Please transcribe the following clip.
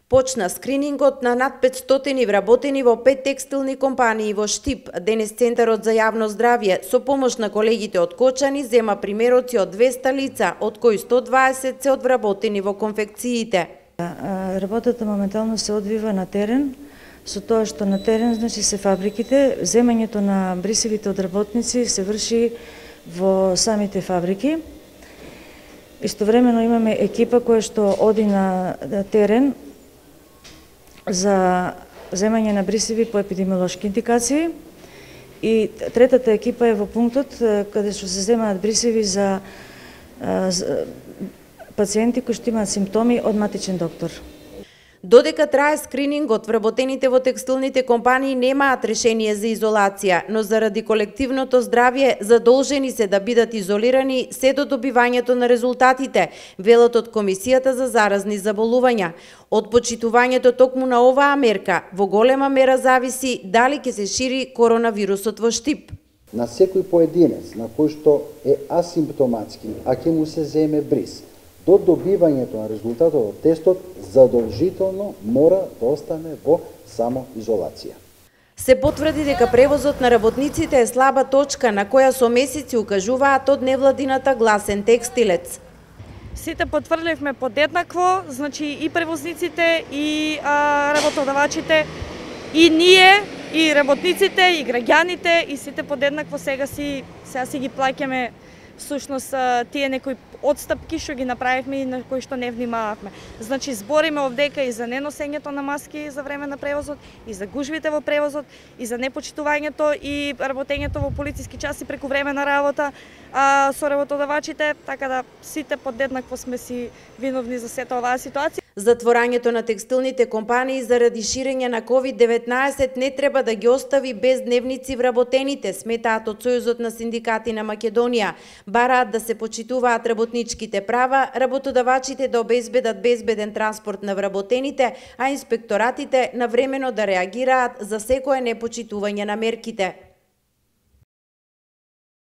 Почна скринингот на над 500 вработени во 5 текстилни компании во Штип. Денес Центарот за јавно здравје со помош на колегите од Кочани зема примероци од 200 лица, од кои 120 се одвработени во конфекциите. Работата моментално се одвива на терен, со тоа што на терен значи се фабриките, земањето на брисевите од работници се врши во самите фабрики. Истовремено имаме екипа која што оди на терен за земање на брисеви по епидемиолошки индикации и третата екипа е во пунктот каде што се земаат брисеви за пациенти кои што имаат симптоми од матичен доктор. Додека трае скринингот, вработените во текстилните компании немаат решение за изолација, но заради колективното здравје задолжени се да бидат изолирани се до добивањето на резултатите, велат од Комисијата за заразни заболувања. Од почитувањето токму на оваа мерка во голема мера зависи дали ќе се шири коронавирусот во Штип. На секој поединец на кој што е асимптоматски, а ќе му се земе бриз, до добивањето на резултатот од тестот задолжително мора да остане во самоизолација. Се потврди дека превозот на работниците е слаба точка на која со месеци укажуваат од невладината Гласен текстилец. Сите потврдивме подеднакво, значи и превозниците, и работодавачите, и ние, и работниците, и граѓаните, и сите подеднакво сега си ги плаќаме всушност тие некои одстапки што ги направивме и на кои што не внимававме. Значи збориме овдека и за неносењето на маски за време на превозот, и за гужвите во превозот, и за непочитувањето и работењето во полициски часи преку време на работа со работодавачите, така да сите подеднакво сме си виновни за сета оваа ситуација. Затворањето на текстилните компании заради ширење на COVID-19 не треба да ги остави без дневници вработените, сметаат од Сојузот на синдикати на Македонија. Бараат да се почитуваат работничките права, работодавачите да обезбедат безбеден транспорт на вработените, а инспекторатите навремено да реагираат за секое непочитување на мерките.